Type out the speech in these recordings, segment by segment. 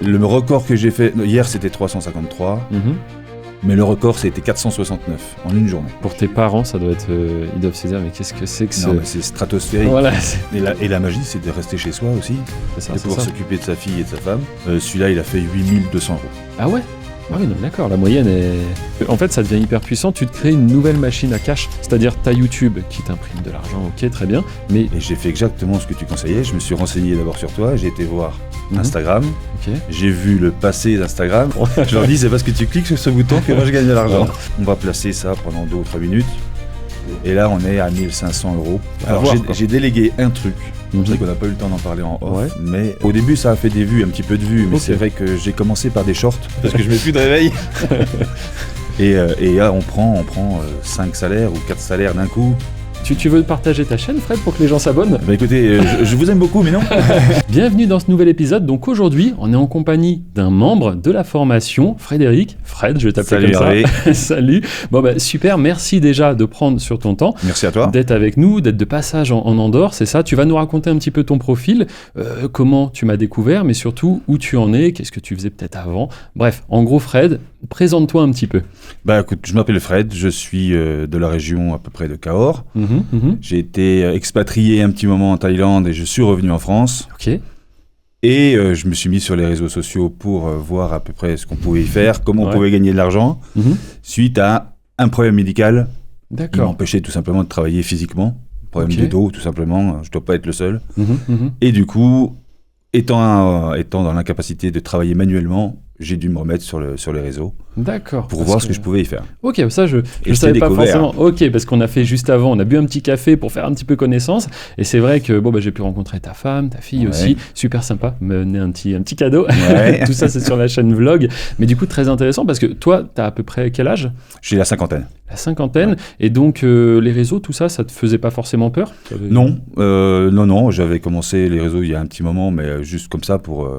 Le record que j'ai fait hier, c'était 353. Mais le record, c'était 469 en une journée. Pour tes parents, ça doit être, ils doivent se dire, mais qu'est-ce que c'est que ce... Non, mais c'est stratosphérique. Voilà. Et la magie, c'est de rester chez soi aussi, C'est de pouvoir s'occuper de sa fille et de sa femme. Celui-là, il a fait 8200 €. Ah ouais? Ah oui, non, d'accord, la moyenne est... En fait, ça devient hyper puissant, tu te crées une nouvelle machine à cash, c'est-à-dire ta YouTube qui t'imprime de l'argent, ok, très bien, mais... Et j'ai fait exactement ce que tu conseillais, je me suis renseigné d'abord sur toi, j'ai été voir Instagram, j'ai vu le passé d'Instagram, je leur dis c'est parce que tu cliques sur ce bouton que moi je gagne de l'argent. On va placer ça pendant 2 ou 3 minutes, et là on est à 1500 €. Alors j'ai délégué un truc. C'est vrai qu'on n'a pas eu le temps d'en parler en off, mais au début ça a fait des vues, un petit peu de vues, mais c'est vrai que j'ai commencé par des shorts, parce que je mets plus de réveil. Et là on prend 5 salaires ou 4 salaires d'un coup. Tu veux partager ta chaîne, Fred, pour que les gens s'abonnent ? Bah écoutez, je vous aime beaucoup, mais non. Bienvenue dans ce nouvel épisode. Donc aujourd'hui, on est en compagnie d'un membre de la formation, Frédéric. Fred, je vais t'appeler comme Hervé. ça. Salut. Bon bah super, merci déjà de prendre sur ton temps. Merci à toi. D'être avec nous, d'être de passage en Andorre, c'est ça. Tu vas nous raconter un petit peu ton profil, comment tu m'as découvert, mais surtout où tu en es, qu'est-ce que tu faisais peut-être avant. Bref, en gros, Fred, présente-toi un petit peu. Bah écoute, je m'appelle Fred, je suis de la région à peu près de Cahors. J'ai été expatrié un petit moment en Thaïlande et je suis revenu en France. Ok. Et je me suis mis sur les réseaux sociaux pour voir à peu près ce qu'on pouvait y faire, comment on pouvait gagner de l'argent, suite à un problème médical qui m'empêchait tout simplement de travailler physiquement. Problème de dos, tout simplement, je ne dois pas être le seul. Et du coup, étant dans l'incapacité de travailler manuellement, j'ai dû me remettre sur les réseaux. D'accord. Pour voir ce que je pouvais y faire. Ok, ça je savais pas forcément. Ok, parce qu'on a fait juste avant, on a bu un petit café pour faire un petit peu connaissance. Et c'est vrai que j'ai pu rencontrer ta femme, ta fille aussi, super sympa, me donner un petit cadeau. Ouais. Tout ça c'est sur la chaîne Vlog. Mais du coup très intéressant parce que toi, t'as à peu près quel âge ? J'ai la cinquantaine. La cinquantaine. Ouais. Et donc les réseaux, tout ça, ça te faisait pas forcément peur ? Non, j'avais commencé les réseaux il y a un petit moment, mais juste comme ça pour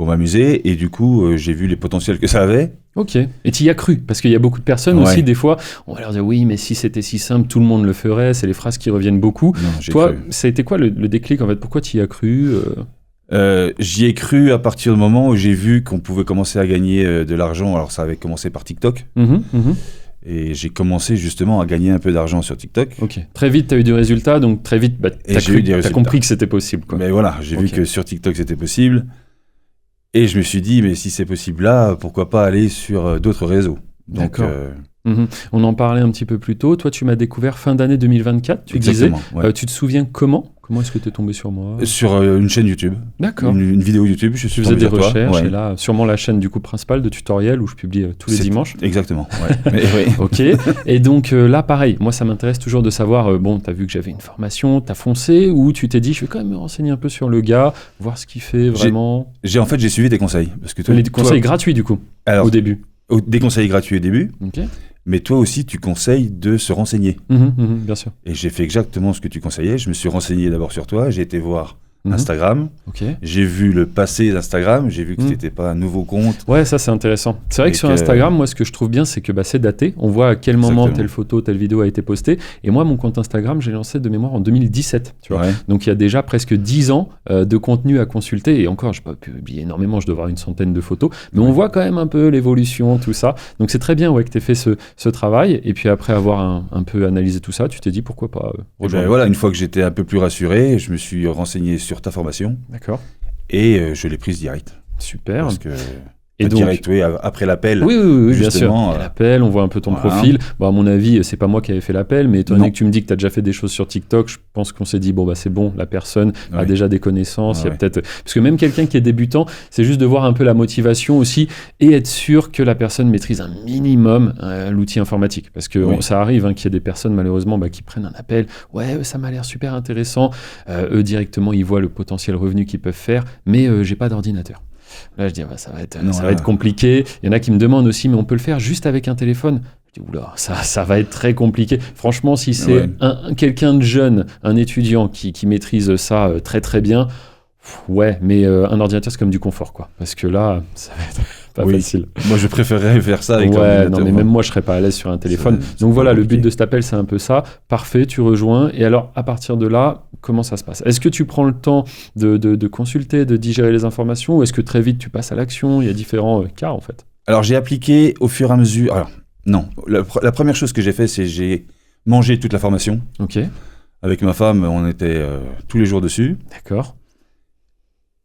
m'amuser, et du coup j'ai vu les potentiels que ça avait. Ok, et tu y as cru, parce qu'il y a beaucoup de personnes aussi, des fois, on va leur dire oui, mais si c'était si simple, tout le monde le ferait, c'est les phrases qui reviennent beaucoup. Non, toi, ça a été quoi le déclic en fait ? Pourquoi tu y as cru ? J'y ai cru à partir du moment où j'ai vu qu'on pouvait commencer à gagner de l'argent. Alors ça avait commencé par TikTok. Et j'ai commencé justement à gagner un peu d'argent sur TikTok. Ok. Très vite, tu as eu du résultat, donc très vite, t'as compris que c'était possible, quoi. Mais voilà, j'ai vu que sur TikTok c'était possible. Et je me suis dit, mais si c'est possible là, pourquoi pas aller sur d'autres réseaux ? Donc, on en parlait un petit peu plus tôt. Toi, tu m'as découvert fin d'année 2024, tu disais. Tu te souviens comment est-ce que tu es tombé sur moi ? Sur une chaîne YouTube. D'accord. Une vidéo YouTube. Je suis faisais des recherches et là, sûrement la chaîne du coup principale de tutoriels où je publie tous les dimanches. Exactement. Ok. Et donc là, pareil, moi ça m'intéresse toujours de savoir, tu as vu que j'avais une formation, tu as foncé ou tu t'es dit, je vais quand même me renseigner un peu sur le gars, voir ce qu'il fait vraiment. J'ai suivi tes conseils. Parce que les conseils gratuits du coup, au début. Des conseils gratuits au début. Ok. Mais toi aussi, tu conseilles de se renseigner. Bien sûr. Et j'ai fait exactement ce que tu conseillais. Je me suis renseigné d'abord sur toi. J'ai été voir Instagram. J'ai vu le passé d'Instagram. J'ai vu que c'était pas un nouveau compte. Ouais, ça c'est intéressant. C'est vrai que sur Instagram, moi ce que je trouve bien, c'est que c'est daté. On voit à quel moment telle photo, telle vidéo a été postée. Et moi, mon compte Instagram, j'ai lancé de mémoire en 2017. Tu vois. Donc il y a déjà presque 10 ans de contenu à consulter. Et encore, je n'ai pas publié énormément, je dois avoir une centaine de photos. Mais on voit quand même un peu l'évolution, tout ça. Donc c'est très bien que tu aies fait ce travail. Et puis après avoir un peu analysé tout ça, tu t'es dit pourquoi pas rejoindre. Voilà, une fois que j'étais un peu plus rassuré, je me suis renseigné sur ta formation. D'accord. Et je l'ai prise direct. Super. Parce que et donc, direct, après l'appel. Oui, bien sûr. L'appel, on voit un peu ton profil. Bon, à mon avis, c'est pas moi qui avais fait l'appel, mais étant donné que tu me dis que tu as déjà fait des choses sur TikTok, je pense qu'on s'est dit, c'est bon, la personne a déjà des connaissances. Il y a peut-être... Parce que même quelqu'un qui est débutant, c'est juste de voir un peu la motivation aussi et être sûr que la personne maîtrise un minimum l'outil informatique. Parce que ça arrive qu'il y ait des personnes, malheureusement, qui prennent un appel. Ouais, ça m'a l'air super intéressant. Eux, directement, ils voient le potentiel revenu qu'ils peuvent faire, mais j'ai pas d'ordinateur. Là, je dis, ça va être compliqué. Il y en a qui me demandent aussi, mais on peut le faire juste avec un téléphone. Je dis, oula, ça va être très compliqué. Franchement, si c'est quelqu'un de jeune, un étudiant qui maîtrise ça très très bien, mais un ordinateur, c'est comme du confort, quoi. Parce que là, ça va être pas facile. Moi, je préférerais faire ça avec l'ordinateur. Non, mais même moi, je serais pas à l'aise sur un téléphone. Donc voilà, le but de cet appel, c'est un peu ça. Parfait, tu rejoins. Et alors, à partir de là, comment ça se passe? Est-ce que tu prends le temps de consulter, de digérer les informations, ou est-ce que très vite, tu passes à l'action? Il y a différents cas, en fait. Alors, j'ai appliqué au fur et à mesure... Alors, non. La première chose que j'ai fait, c'est j'ai mangé toute la formation. Ok. Avec ma femme, on était tous les jours dessus. D'accord.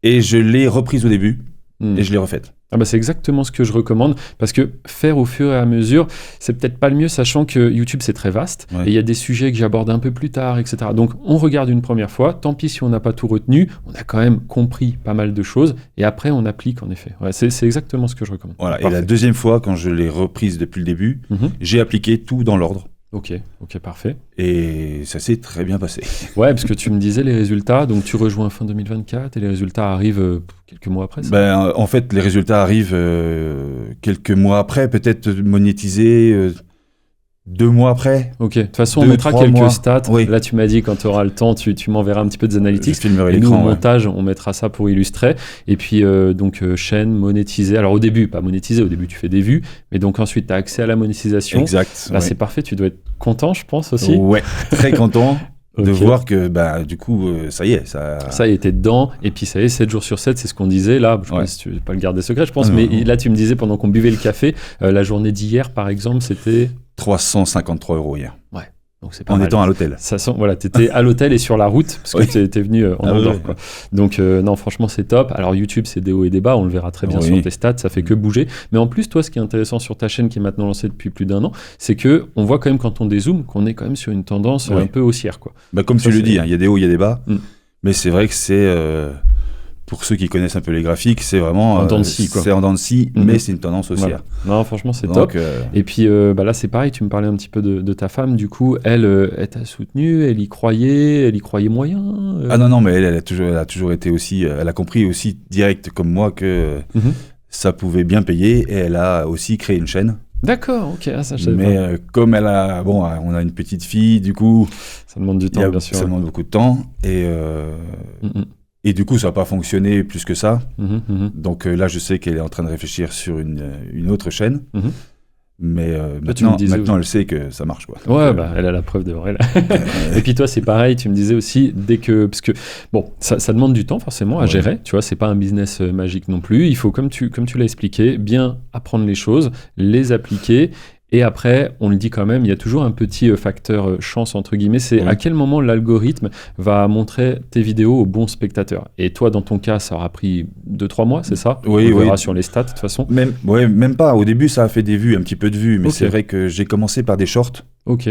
Et je l'ai reprise au début et je l'ai refaite. Ah bah c'est exactement ce que je recommande, parce que faire au fur et à mesure, c'est peut-être pas le mieux, sachant que YouTube c'est très vaste, et il y a des sujets que j'aborde un peu plus tard, etc. Donc on regarde une première fois, tant pis si on n'a pas tout retenu, on a quand même compris pas mal de choses, et après on applique en effet. Ouais, c'est exactement ce que je recommande. Voilà. Et la deuxième fois, quand je l'ai reprise depuis le début, j'ai appliqué tout dans l'ordre. Ok, parfait. Et ça s'est très bien passé. Ouais, parce que tu me disais les résultats, donc tu rejoins fin 2024 et les résultats arrivent quelques mois après ça? En fait, les résultats arrivent quelques mois après, peut-être monétisés 2 mois après. Ok, de toute façon, on mettra quelques stats. Oui. Là, tu m'as dit, quand tu auras le temps, tu m'enverras un petit peu des analytics. Je filmerai et l'écran. Nous, au montage, on mettra ça pour illustrer. Et puis, chaîne monétisée. Alors, au début, pas monétisée, au début, tu fais des vues. Mais donc, ensuite, tu as accès à la monétisation. Exact. Là, c'est parfait. Tu dois être content, je pense, aussi. Ouais, très content. De voir que, du coup, ça y est. Ça y est, t'es dedans. Et puis, ça y est, 7 jours sur 7, c'est ce qu'on disait. Là, je ne sais pas si tu veux pas le garder secret, je pense. Mais là, tu me disais, pendant qu'on buvait le café, la journée d'hier, par exemple, c'était 353 € hier. Ouais. Donc c'est pas en mal. étant à l'hôtel. Voilà, t'étais à l'hôtel et sur la route, parce que t'es venu en Andorre. Quoi. Donc, non, franchement, c'est top. Alors, YouTube, c'est des hauts et des bas. On le verra très bien sur tes stats. Ça fait que bouger. Mais en plus, toi, ce qui est intéressant sur ta chaîne, qui est maintenant lancée depuis plus d'1 an, c'est qu'on voit quand même, quand on dézoome, qu'on est quand même sur une tendance un peu haussière. Quoi. Comme tu le dis, il y a des hauts, il y a des bas. Mais c'est vrai que c'est... pour ceux qui connaissent un peu les graphiques, c'est vraiment... en dents de scie, quoi. C'est en dents de scie, mais c'est une tendance haussière. Voilà. Non, franchement, c'est top. Et puis là, c'est pareil, tu me parlais un petit peu de ta femme, du coup, elle t'a soutenu, elle y croyait moyen Ah non, mais elle a toujours été aussi... Elle a compris aussi direct comme moi que ça pouvait bien payer, et elle a aussi créé une chaîne. D'accord, ok, ça je savais pas. Mais comme elle a... Bon, on a une petite fille, du coup... Ça demande du temps, bien sûr. Ça demande beaucoup de temps, et du coup, ça n'a pas fonctionné plus que ça. Donc là, je sais qu'elle est en train de réfléchir sur une autre chaîne. Mais maintenant elle sait que ça marche. Quoi. Ouais, elle a la preuve devant elle. Et puis toi, c'est pareil, tu me disais aussi, parce que bon, ça demande du temps forcément à gérer. Tu vois, c'est pas un business magique non plus. Il faut, comme tu l'as expliqué, bien apprendre les choses, les appliquer. Et après, on le dit quand même, il y a toujours un petit facteur chance, entre guillemets, c'est à quel moment l'algorithme va montrer tes vidéos aux bons spectateurs. Et toi, dans ton cas, ça aura pris 2-3 mois, c'est ça? Oui, on verra sur les stats, de toute façon. Même pas. Au début, ça a fait des vues, un petit peu de vues, mais c'est vrai que j'ai commencé par des shorts. Ok.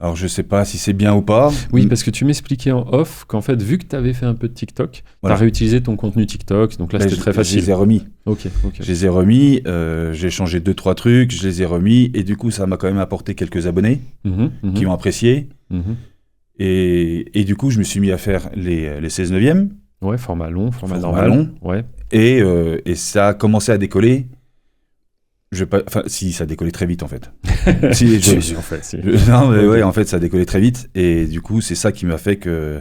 Alors, je sais pas si c'est bien ou pas. Oui, parce que tu m'expliquais en off qu'en fait, vu que tu avais fait un peu de TikTok, tu as réutilisé ton contenu TikTok, donc là, c'était très facile. Je les ai remis. Ok. Je les ai remis, j'ai changé 2-3 trucs, je les ai remis, et du coup, ça m'a quand même apporté quelques abonnés qui ont apprécié. Et du coup, je me suis mis à faire les 16/9. Ouais, format long, format normal. Ouais. Et ça a commencé à décoller. Ça a décollé très vite en fait. Non, mais en fait, ça a décollé très vite. Et du coup, c'est ça qui m'a fait que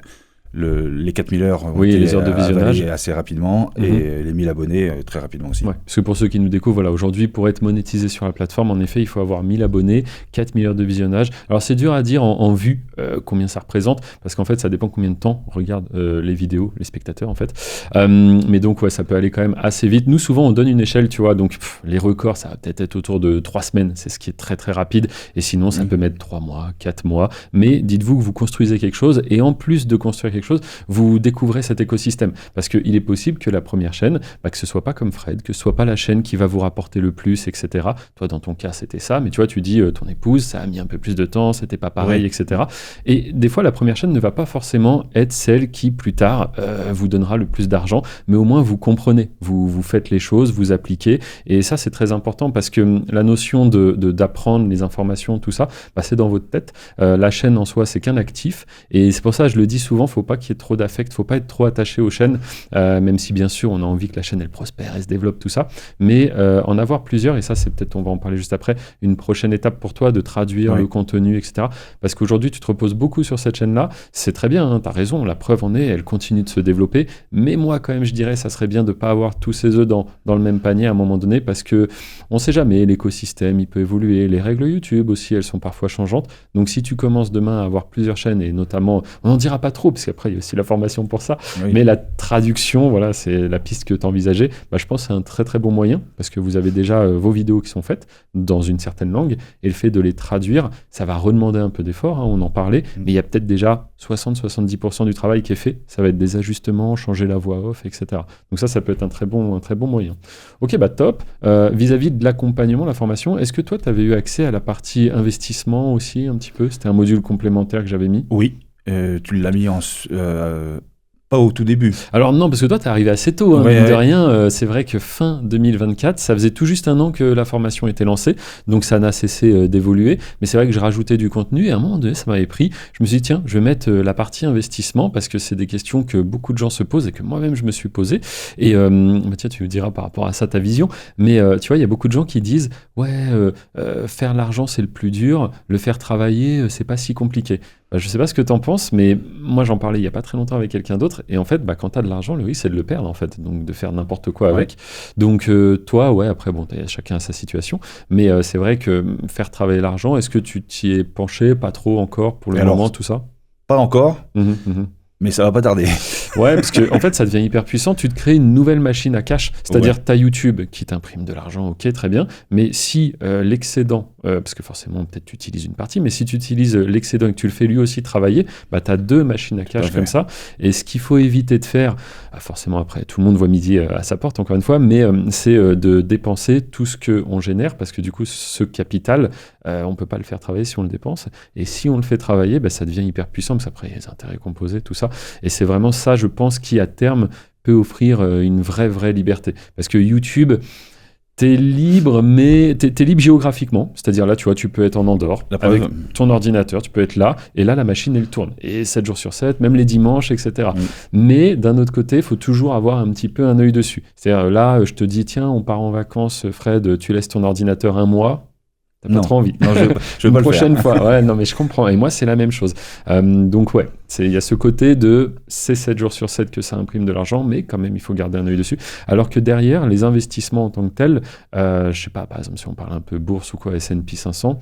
les 4000 heures les heures de visionnage assez rapidement et les 1000 abonnés très rapidement aussi. Ouais, parce que pour ceux qui nous découvrent, aujourd'hui, pour être monétisé sur la plateforme, en effet, il faut avoir 1000 abonnés, 4000 heures de visionnage. Alors, c'est dur à dire en vue combien ça représente, parce qu'en fait, ça dépend combien de temps regardent les vidéos, les spectateurs, en fait. Mais donc, ça peut aller quand même assez vite. Nous, souvent, on donne une échelle, tu vois, donc les records, ça va peut-être être autour de 3 semaines, c'est ce qui est très, très rapide. Et sinon, ça peut mettre 3 mois, 4 mois. Mais dites-vous que vous construisez quelque chose, et en plus de construire quelque chose, vous découvrez cet écosystème. Parce qu'il est possible que la première chaîne, que ce soit pas comme Fred, que ce soit pas la chaîne qui va vous rapporter le plus, etc. Toi, dans ton cas, c'était ça, mais tu vois, tu dis, ton épouse, ça a mis un peu plus de temps, c'était pas pareil, etc. Et des fois, la première chaîne ne va pas forcément être celle qui, plus tard, vous donnera le plus d'argent, mais au moins, vous comprenez, vous faites les choses, vous appliquez, et ça, c'est très important, parce que la notion d'apprendre les informations, tout ça, c'est dans votre tête. La chaîne, en soi, c'est qu'un actif, et c'est pour ça, je le dis souvent, faut pas qu'il y ait trop d'affect, faut pas être trop attaché aux chaînes, même si bien sûr on a envie que la chaîne elle prospère, elle se développe, tout ça, mais en avoir plusieurs, et ça c'est peut-être, on va en parler juste après, une prochaine étape pour toi de traduire le contenu, etc. Parce qu'aujourd'hui tu te reposes beaucoup sur cette chaîne-là, c'est très bien, hein, t'as raison, la preuve en est, elle continue de se développer, mais moi quand même je dirais ça serait bien de pas avoir tous ses œufs dans le même panier à un moment donné, parce que on sait jamais, l'écosystème il peut évoluer, les règles YouTube aussi elles sont parfois changeantes, donc si tu commences demain à avoir plusieurs chaînes, et notamment, on n'en dira pas trop, parce qu'après il y a aussi la formation pour ça, mais la traduction, voilà, c'est la piste que tu envisageais, je pense que c'est un très très bon moyen, parce que vous avez déjà vos vidéos qui sont faites dans une certaine langue, et le fait de les traduire, ça va redemander un peu d'effort, hein, on en parlait, mais il y a peut-être déjà 60-70% du travail qui est fait, ça va être des ajustements, changer la voix off, etc. Donc ça peut être un très bon moyen. Ok, top. Vis-à-vis de l'accompagnement, la formation, est-ce que toi, tu avais eu accès à la partie investissement aussi un petit peu ? C'était un module complémentaire que j'avais mis. Oui, tu l'as mis pas au tout début. Alors non, parce que toi, t'es arrivé assez tôt, hein, mine de rien. C'est vrai que fin 2024, ça faisait tout juste un an que la formation était lancée, donc ça n'a cessé d'évoluer. Mais c'est vrai que je rajoutais du contenu, et à un moment donné, ça m'avait pris. Je me suis dit, tiens, je vais mettre la partie investissement, parce que c'est des questions que beaucoup de gens se posent, et que moi-même, je me suis posé. Et tiens, tu me diras par rapport à ça ta vision. Mais tu vois, il y a beaucoup de gens qui disent, faire l'argent, c'est le plus dur. Le faire travailler, c'est pas si compliqué. Je sais pas ce que t'en penses, mais moi j'en parlais il y a pas très longtemps avec quelqu'un d'autre, et en fait quand t'as de l'argent, le risque c'est de le perdre en fait, donc de faire n'importe quoi avec. Donc toi après chacun a sa situation, mais c'est vrai que faire travailler l'argent, est-ce que tu t'y es penché? Pas trop encore pour le moment, tout ça? Pas encore. Mais ça va pas tarder. Ouais, parce que en fait, ça devient hyper puissant. Tu te crées une nouvelle machine à cash, c'est-à-dire ta YouTube qui t'imprime de l'argent, ok, très bien. Mais si l'excédent, parce que forcément, peut-être tu utilises une partie, mais si tu utilises l'excédent et que tu le fais lui aussi travailler, tu as deux machines à cash comme ça. Et ce qu'il faut éviter de faire, forcément après, tout le monde voit midi à sa porte, encore une fois, mais c'est de dépenser tout ce qu'on génère, parce que du coup, ce capital, on peut pas le faire travailler si on le dépense. Et si on le fait travailler, ça devient hyper puissant, parce qu'après, il y a les intérêts composés, tout ça. Et c'est vraiment ça, je pense, qui à terme peut offrir une vraie liberté. Parce que YouTube, t'es libre, mais t'es libre géographiquement. C'est-à-dire là, tu vois, tu peux être en Andorre avec ton ordinateur, tu peux être là, et là, la machine, elle tourne. Et 7 jours sur 7, même les dimanches, etc. Mais d'un autre côté, il faut toujours avoir un petit peu un œil dessus. C'est-à-dire là, je te dis, tiens, on part en vacances, Fred, tu laisses ton ordinateur un mois. T'as pas trop envie. Non, je veux pas prochaine fois. Ouais, non, mais je comprends. Et moi, c'est la même chose. Donc, il y a ce côté de c'est 7 jours sur 7 que ça imprime de l'argent, mais quand même, il faut garder un œil dessus. Alors que derrière, les investissements en tant que tels, je sais pas, par exemple, si on parle un peu bourse ou quoi, S&P 500,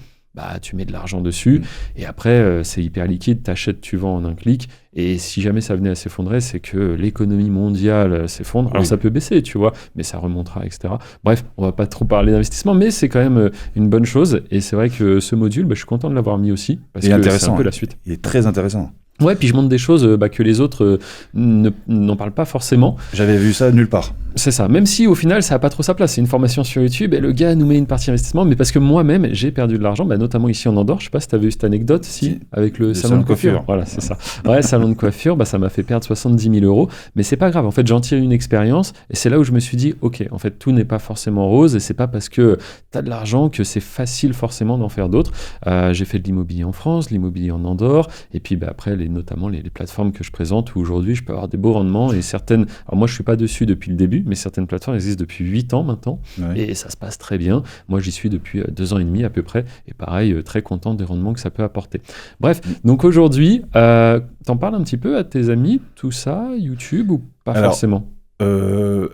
tu mets de l'argent dessus, et après, c'est hyper liquide, t'achètes, tu vends en un clic, et si jamais ça venait à s'effondrer, c'est que l'économie mondiale s'effondre. Alors ça peut baisser, tu vois, mais ça remontera, etc. Bref, on va pas trop parler d'investissement, mais c'est quand même une bonne chose, et c'est vrai que ce module, je suis content de l'avoir mis aussi, parce que c'est un peu la suite. Il est très intéressant. Ouais, puis je montre des choses que les autres n'en parlent pas forcément. J'avais vu ça nulle part. C'est ça, même si au final ça n'a pas trop sa place. C'est une formation sur YouTube et le gars nous met une partie investissement, mais parce que moi-même j'ai perdu de l'argent, notamment ici en Andorre. Je sais pas si tu as vu cette anecdote, si, avec le salon de coiffure. Voilà, c'est ça. Ouais, salon de coiffure, ça m'a fait perdre 70 000 €, mais c'est pas grave. En fait, j'en tire une expérience et c'est là où je me suis dit, ok, en fait, tout n'est pas forcément rose et c'est pas parce que tu as de l'argent que c'est facile forcément d'en faire d'autres. J'ai fait de l'immobilier en France, de l'immobilier en Andorre, et puis après, notamment les plateformes que je présente où aujourd'hui je peux avoir des beaux rendements et certaines. Alors moi, je suis pas dessus depuis le début, mais certaines plateformes existent depuis 8 ans maintenant et ça se passe très bien. Moi, j'y suis depuis 2 ans et demi à peu près et pareil, très content des rendements que ça peut apporter. Bref, donc aujourd'hui, t'en parles un petit peu à tes amis, tout ça, YouTube ou pas forcément?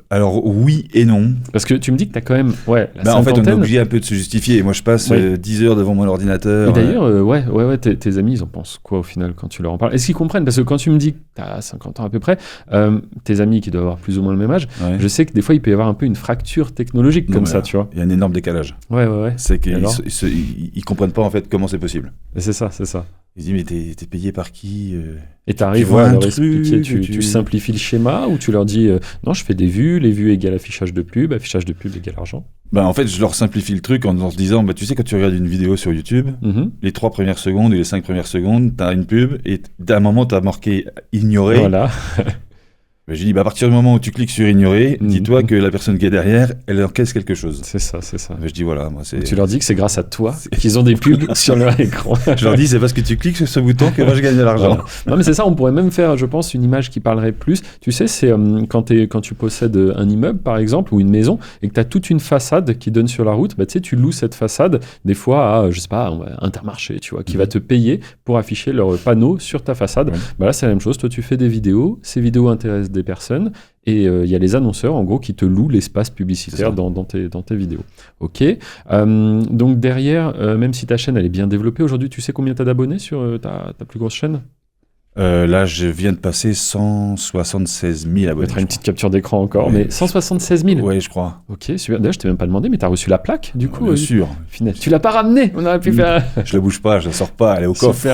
Alors oui et non. Parce que tu me dis que tu as quand même la en fait on est obligé un peu de se justifier. Moi je passe 10 heures devant mon ordinateur. Et d'ailleurs tes amis ils en pensent quoi au final quand tu leur en parles? Est-ce qu'ils comprennent? Parce que quand tu me dis que tu as 50 ans à peu près, tes amis qui doivent avoir plus ou moins le même âge, je sais que des fois il peut y avoir un peu une fracture technologique comme ça, tu vois. Il y a un énorme décalage. Ouais. C'est qu'ils comprennent pas en fait comment c'est possible. Et c'est ça. Ils disent mais t'es payé par qui Et t'arrives à leur expliquer, tu simplifies le schéma ou tu leur dis non, je fais des vues, les vues égale affichage de pub égale argent. En fait, je leur simplifie le truc en se disant tu sais, quand tu regardes une vidéo sur YouTube, les 3 premières secondes et les 5 premières secondes, t'as une pub et d'un moment t'as marqué ignorer. Voilà. J'ai dit, à partir du moment où tu cliques sur ignorer, dis-toi que la personne qui est derrière, elle encaisse quelque chose. C'est ça. Je dis, voilà, moi, c'est... Tu leur dis que c'est grâce à toi qu'ils ont des pubs sur leur écran. Je leur dis, c'est parce que tu cliques sur ce bouton que moi je gagne de l'argent. Voilà. Non, mais c'est ça, on pourrait même faire, je pense, une image qui parlerait plus. Tu sais, c'est quand tu possèdes un immeuble, par exemple, ou une maison, et que tu as toute une façade qui donne sur la route, bah, tu sais, tu loues cette façade, des fois à, je sais pas, Intermarché, tu vois, qui va te payer pour afficher leurs panneaux sur ta façade. Ouais. Bah là, c'est la même chose. Toi, tu fais des vidéos, ces vidéos intéressent des personnes, et il y a les annonceurs, en gros, qui te louent l'espace publicitaire dans tes vidéos. OK. Donc derrière, même si ta chaîne, elle est bien développée, aujourd'hui, tu sais combien tu as d'abonnés sur ta plus grosse chaîne ? Là, je viens de passer 176 000 abonnés. On mettra une petite capture d'écran encore, mais 176 000 ? Oui, je crois. Ok, super. D'ailleurs, je t'ai même pas demandé, mais tu as reçu la plaque, du coup Bien sûr. Tu l'as pas ramenée ? On aurait pu faire... Je la bouge pas, je la sors pas, elle est au coffre.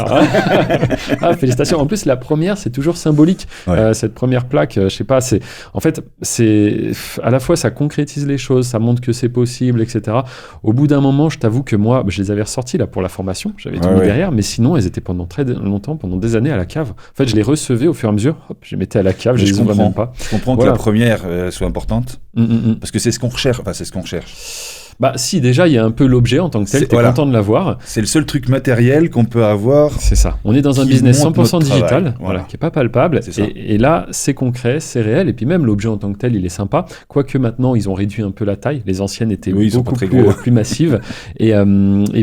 Ah, félicitations. En plus, la première, c'est toujours symbolique. Cette première plaque, je sais pas, en fait, à la fois, ça concrétise les choses, ça montre que c'est possible, etc. Au bout d'un moment, je t'avoue que moi, je les avais ressorties là pour la formation, j'avais tout mis derrière, mais sinon, elles étaient pendant très longtemps, pendant des années à la cave. En fait, je les recevais au fur et à mesure, hop, je les mettais à la cave, je les ouvrais même pas. Je comprends que la première soit importante, parce que c'est ce qu'on recherche. Enfin, c'est ce qu'on recherche. Bah si, déjà, il y a un peu l'objet en tant que tel, t'es content de l'avoir. C'est le seul truc matériel qu'on peut avoir. C'est ça. On est dans un business 100% digital, qui est pas palpable. Et là, c'est concret, c'est réel. Et puis même, l'objet en tant que tel, il est sympa. Quoique maintenant, ils ont réduit un peu la taille. Les anciennes étaient beaucoup plus massives. Et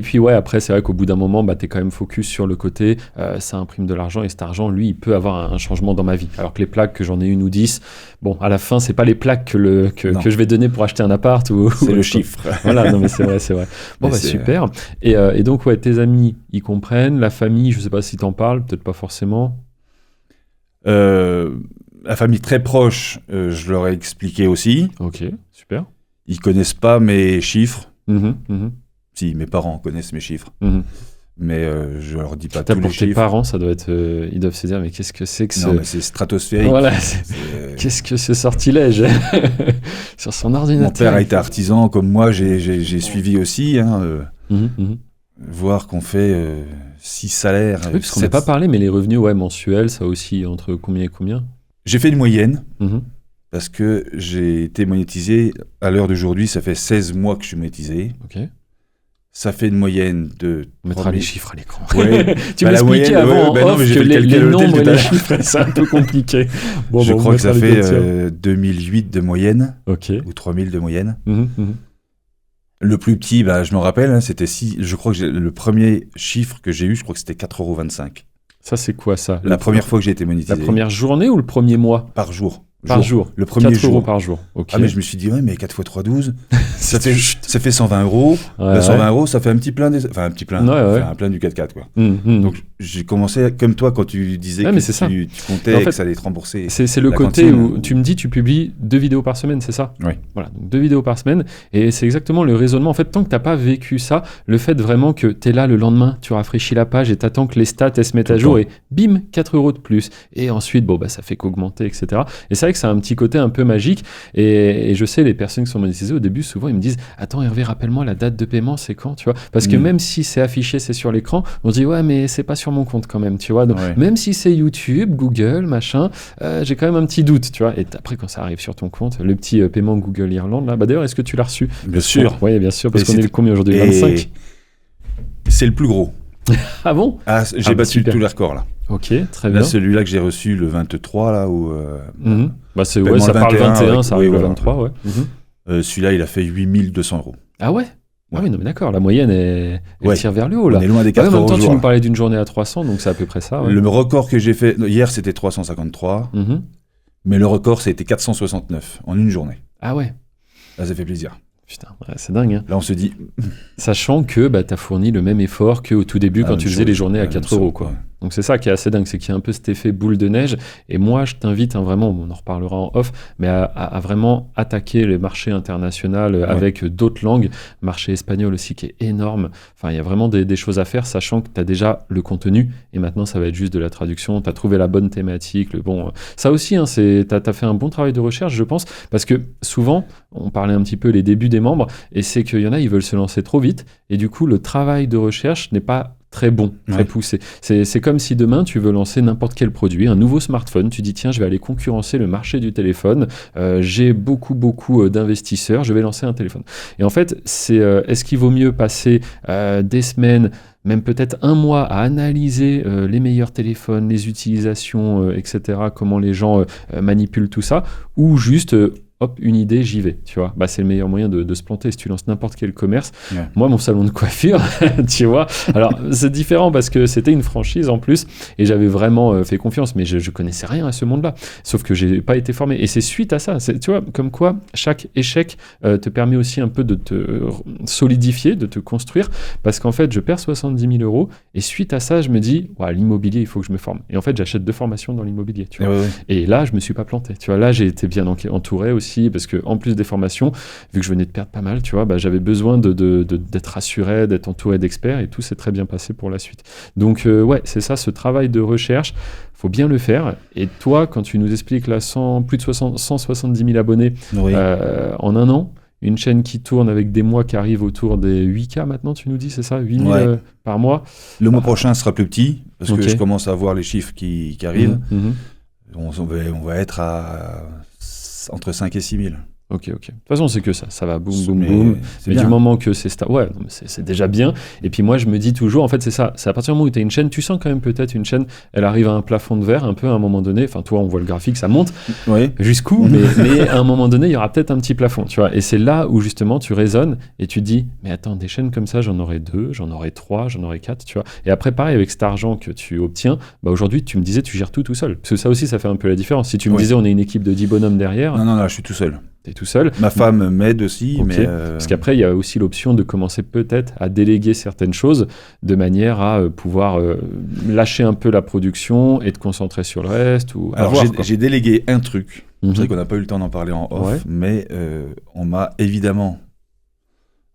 puis, après, c'est vrai qu'au bout d'un moment, t'es quand même focus sur le côté, ça imprime de l'argent. Et cet argent, lui, il peut avoir un changement dans ma vie. Alors que les plaques, que j'en ai une ou 10, bon, à la fin, c'est pas les plaques que je vais donner pour acheter un appart. C'est le chiffre. Voilà, non mais c'est vrai. Bon, super. Et donc, tes amis, ils comprennent. La famille, je sais pas si t'en parles, peut-être pas forcément. La famille très proche, je leur ai expliqué aussi. Ok, super. Ils connaissent pas mes chiffres. Si, mes parents connaissent mes chiffres. Mais je leur dis pas tous les chiffres. Pour tes parents, ça doit être, ils doivent se dire, mais qu'est-ce que c'est que ce... Non, mais c'est stratosphérique. Voilà, qu'est-ce que ce sortilège sur son ordinateur. Mon père a été artisan, comme moi, j'ai suivi aussi. Voir qu'on fait 6 salaires. Oui, parce qu'on n'a pas parlé, mais les revenus mensuels, ça aussi, entre combien et combien ? J'ai fait une moyenne. Parce que j'ai été monétisé, à l'heure d'aujourd'hui, ça fait 16 mois que je suis monétisé. Ok. Ça fait une moyenne de... On mettra les chiffres à l'écran. Ouais. Tu m'expliquais avant que les nombres et les chiffres, c'est un peu compliqué. Je crois que ça fait 2008 de moyenne, ou 3000 de moyenne. Le plus petit, je me rappelle, c'était je crois que le premier chiffre que j'ai eu, je crois que c'était 4,25 €. Ça, c'est quoi ça ? La première fois que j'ai été monétisé. La première journée ou le premier mois ? Par jour. Par jour. Le premier 4 jour. € par jour. Okay. Ah, mais je me suis dit, mais 4 x 3, 12. ça fait 120 €. 120 €, ça fait un petit plein. Enfin, un petit plein. Un plein du 4x4, quoi. Donc, j'ai commencé comme toi quand tu disais que tu comptais et que ça allait te rembourser. C'est le côté où tu me dis, tu publies 2 vidéos par semaine, c'est ça ? Oui. Voilà, donc 2 vidéos par semaine. Et c'est exactement le raisonnement. En fait, tant que tu n'as pas vécu ça, le fait vraiment que tu es là le lendemain, tu rafraîchis la page et tu attends que les stats se mettent à jour et bim, 4 € de plus. Et ensuite, ça fait qu'augmenter, etc. Et c'est vrai que c'est un petit côté un peu magique. Et je sais, les personnes qui sont monétisées au début, souvent, ils me disent « Attends, Hervé, rappelle-moi, la date de paiement, c'est quand ?» Tu vois ? Parce que même si c'est affiché, c'est sur l'écran, on se dit « Ouais, mais c'est pas sur mon compte quand même. » Tu vois ? Donc, même si c'est YouTube, Google, machin, j'ai quand même un petit doute, tu vois. Et après, quand ça arrive sur ton compte, le petit paiement Google Irlande, là, d'ailleurs, est-ce que tu l'as reçu ? Bien sûr. Oui, bien sûr, parce qu'on est le combien aujourd'hui ? 25 ? C'est le plus gros. Ah bon ? J'ai battu tous les records, là. Ok, très bien. Là, celui-là que j'ai reçu le 23, là, où... ça parle 21, ça arrive le 23, ouais. Celui-là, il a fait 8 200 €. Ah ouais ? Ah oui, non, mais d'accord, la moyenne, elle tire vers le haut, là. On est loin des 4 € en même temps, tu nous parlais d'une journée à 300, donc c'est à peu près ça. Ouais. Le record que j'ai fait, hier, c'était 353, mais le record, ça a été 469 en une journée. Ah ouais ? Là, ça fait plaisir. Putain, c'est dingue. Hein. Là, on se dit... Sachant que tu as fourni le même effort qu'au tout début quand tu faisais les journées à 4 €, quoi. Ouais. Donc c'est ça qui est assez dingue, c'est qu'il y a un peu cet effet boule de neige. Et moi, je t'invite vraiment, on en reparlera en off, mais à vraiment attaquer le marché international avec d'autres langues. Marché espagnol aussi qui est énorme. Enfin, il y a vraiment des choses à faire, sachant que tu as déjà le contenu et maintenant, ça va être juste de la traduction. Tu as trouvé la bonne thématique. Ça aussi, hein, tu as fait un bon travail de recherche, je pense, parce que souvent, on parlait un petit peu les débuts des membres, et c'est qu'il y en a, ils veulent se lancer trop vite. Et du coup, le travail de recherche n'est pas très bon, très poussé. C'est comme si demain, tu veux lancer n'importe quel produit, un nouveau smartphone, tu dis tiens, je vais aller concurrencer le marché du téléphone, j'ai beaucoup d'investisseurs, je vais lancer un téléphone. Et en fait, est-ce qu'il vaut mieux passer des semaines, même peut-être un mois à analyser les meilleurs téléphones, les utilisations, etc., comment les gens manipulent tout ça, ou juste... hop, une idée, j'y vais, tu vois. C'est le meilleur moyen de se planter si tu lances n'importe quel commerce. Ouais. Moi, mon salon de coiffure, tu vois. Alors, c'est différent parce que c'était une franchise en plus et j'avais vraiment fait confiance, mais je connaissais rien à ce monde-là. Sauf que j'ai pas été formé. Et c'est suite à ça, tu vois, comme quoi chaque échec te permet aussi un peu de te solidifier, de te construire. Parce qu'en fait, je perds 70 000 € et suite à ça, je me dis, l'immobilier, il faut que je me forme. Et en fait, j'achète 2 formations dans l'immobilier, tu vois. Et là, je me suis pas planté. Tu vois, là, j'ai été bien entouré aussi. Parce que en plus des formations, vu que je venais de perdre pas mal, tu vois, j'avais besoin d'être rassuré, d'être entouré d'experts et tout s'est très bien passé pour la suite. Donc c'est ça, ce travail de recherche, faut bien le faire. Et toi, quand tu nous expliques là plus de 170 000 abonnés en un an, une chaîne qui tourne avec des mois qui arrivent autour des 8K maintenant, tu nous dis, c'est ça, 8 000 par mois. Le mois prochain sera plus petit parce que je commence à voir les chiffres qui arrivent. On va être à entre 5 et 6 000. Ok. De toute façon, c'est que ça va boum. Mais du moment que c'est c'est déjà bien. Et puis moi, je me dis toujours, en fait, c'est ça. C'est à partir du moment où tu as une chaîne, tu sens quand même peut-être une chaîne, elle arrive à un plafond de verre un peu à un moment donné. Enfin, toi, on voit le graphique, ça monte jusqu'où, mais à un moment donné, il y aura peut-être un petit plafond, tu vois. Et c'est là où justement tu raisonnes et tu te dis, mais attends, des chaînes comme ça, j'en aurai 2, j'en aurai 3, j'en aurai 4, tu vois. Et après, pareil, avec cet argent que tu obtiens, aujourd'hui, tu me disais, tu gères tout seul. Parce que ça aussi, ça fait un peu la différence. Si tu me disais, on est une équipe de 10 bonhommes derrière. Non, je suis tout seul. T'es tout seul. Ma femme m'aide aussi, mais... Parce qu'après, il y a aussi l'option de commencer peut-être à déléguer certaines choses de manière à pouvoir lâcher un peu la production et te concentrer sur le reste. Alors, j'ai délégué un truc. C'est vrai qu'on n'a pas eu le temps d'en parler en off, mais on m'a évidemment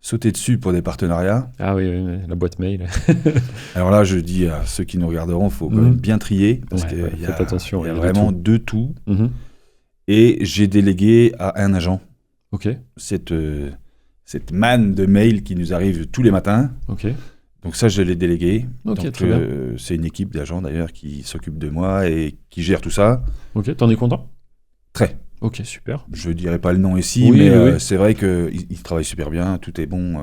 sauté dessus pour des partenariats. Ah oui, la boîte mail. Alors là, je dis à ceux qui nous regarderont, il faut quand même bien trier, parce qu'il y a vraiment de tout. Et j'ai délégué à un agent cette manne de mails qui nous arrive tous les matins. Donc ça, je l'ai délégué. C'est une équipe d'agents d'ailleurs qui s'occupe de moi et qui gère tout ça. T'en es content ? Très. Ok, super. Je ne dirai pas le nom ici, mais c'est vrai qu'il travaille super bien, tout est bon.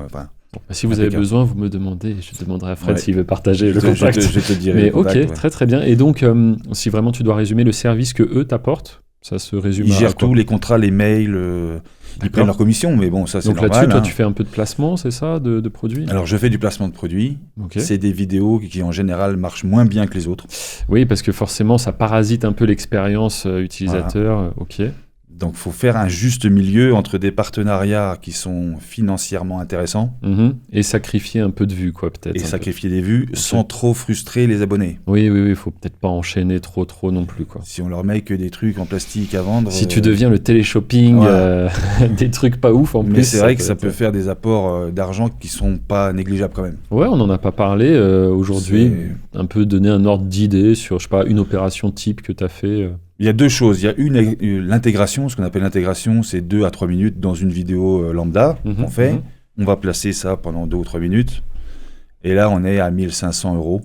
Si vous avez besoin, vous me demandez. Je demanderai à Fred s'il veut partager le contact. Je te dirai. Mais très bien. Et donc, si vraiment tu dois résumer le service que eux t'apportent, ça se résume Ils gèrent tout, les contrats, les mails, ils prennent leur commission, mais bon, ça c'est normal. Donc là-dessus, toi, tu fais un peu de placement, c'est ça, de produits ? Alors, je fais du placement de produits. C'est des vidéos qui, en général, marchent moins bien que les autres. Oui, parce que forcément, ça parasite un peu l'expérience utilisateur. Donc, il faut faire un juste milieu entre des partenariats qui sont financièrement intéressants. Et sacrifier un peu de vues, peut-être. Et sacrifier des vues sans trop frustrer les abonnés. Oui, il faut peut-être pas enchaîner trop non plus, quoi. Si on leur met que des trucs en plastique à vendre... Si tu deviens le téléshopping, des trucs pas ouf en plus. Mais c'est vrai que ça peut faire des apports d'argent qui sont pas négligeables quand même. Ouais, on n'en a pas parlé aujourd'hui. Un peu donner un ordre d'idée sur, je sais pas, une opération type que tu as fait... Il y a 2 choses. Il y a l'intégration. Ce qu'on appelle l'intégration, c'est 2 à 3 minutes dans une vidéo lambda qu'on fait. On va placer ça pendant 2 ou 3 minutes. Et là, on est à 1 500 €.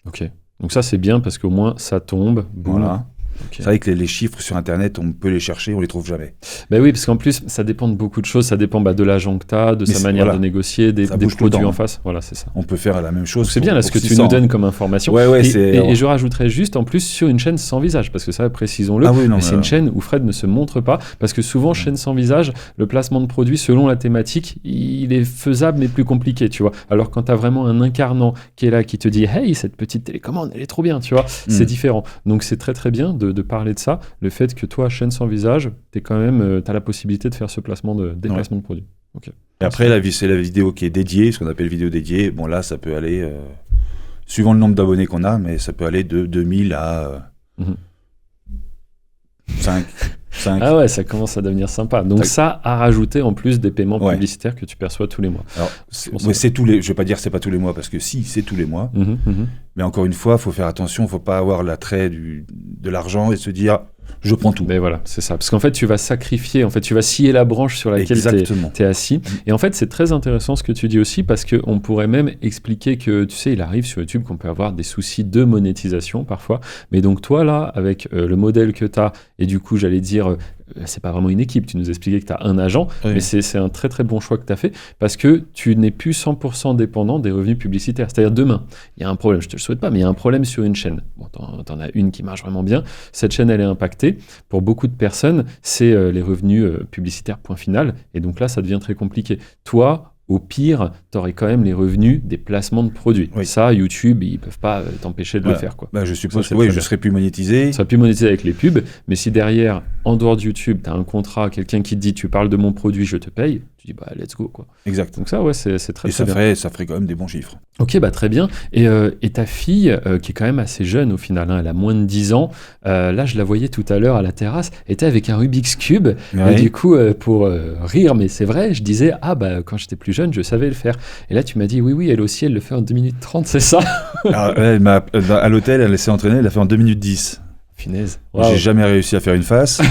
Ok. Donc ça, c'est bien parce qu'au moins, ça tombe. Boum. Voilà. C'est vrai que les chiffres sur Internet, on peut les chercher, on les trouve jamais. Oui, parce qu'en plus, ça dépend de beaucoup de choses. Ça dépend de l'agent que tu as, de sa manière de négocier, des produits en face. Voilà, c'est ça. On peut faire la même chose. Donc c'est bien là ce que tu nous donnes comme information. Et je rajouterais juste en plus sur une chaîne sans visage, parce que ça, précisons-le, c'est une chaîne où Fred ne se montre pas, parce que souvent, chaîne sans visage, le placement de produits, selon la thématique, il est faisable mais plus compliqué, tu vois. Alors quand tu as vraiment un incarnant qui est là, qui te dit « Hey, cette petite télécommande, elle est trop bien », tu vois, c'est différent. Donc c'est très bien de parler de ça, le fait que toi, chaîne sans visage, t'as la possibilité de faire ce placement de déplacement de produits. Et après, c'est la vidéo qui est dédiée, ce qu'on appelle vidéo dédiée. Bon, là, ça peut aller, suivant le nombre d'abonnés qu'on a, mais ça peut aller de 2000 à 5. Ah ouais, ça commence à devenir sympa. Donc ça à rajouter en plus des paiements publicitaires que tu perçois tous les mois. Alors, c'est tous les. Je vais pas dire c'est pas tous les mois parce que si c'est tous les mois. Mais encore une fois, faut faire attention. Faut pas avoir l'attrait de l'argent et se dire Je prends tout. Mais voilà, c'est ça. Parce qu'en fait, tu vas sacrifier, tu vas scier la branche sur laquelle tu es assis. Et en fait, c'est très intéressant ce que tu dis aussi, parce qu'on pourrait même expliquer que, tu sais, il arrive sur YouTube qu'on peut avoir des soucis de monétisation parfois. Mais donc toi, là, avec le modèle que tu as, et du coup, j'allais dire... c'est pas vraiment une équipe, tu nous expliquais que tu as un agent, mais c'est un très très bon choix que tu as fait, parce que tu n'es plus 100% dépendant des revenus publicitaires. C'est-à-dire demain, il y a un problème, je te le souhaite pas, mais il y a un problème sur une chaîne. Bon, t'en as une qui marche vraiment bien, cette chaîne elle est impactée. Pour beaucoup de personnes, c'est les revenus publicitaires point final, et donc là ça devient très compliqué. Toi, au pire, tu aurais quand même les revenus des placements de produits. Oui. Ça, YouTube, ils ne peuvent pas t'empêcher de le faire. Quoi. Je suppose que je serais plus monétisé. Tu serais plus monétisé avec les pubs, mais si derrière, en dehors de YouTube, tu as un contrat, quelqu'un qui te dit tu parles de mon produit, je te paye, tu dis let's go. Quoi. Exact. Donc ça, c'est très, très bien. Et ça ferait quand même des bons chiffres. Ok, très bien. Et ta fille, qui est quand même assez jeune au final, elle a moins de 10 ans, là je la voyais tout à l'heure à la terrasse, était avec un Rubik's Cube, et du coup, pour rire, mais c'est vrai, je disais, quand j'étais plus jeune, je savais le faire. Et là tu m'as dit, oui, elle aussi, elle le fait en 2 minutes 30, c'est ça? Alors, à l'hôtel, elle s'est entraînée, elle l'a fait en 2 minutes 10. Finesse. Wow. J'ai jamais réussi à faire une face.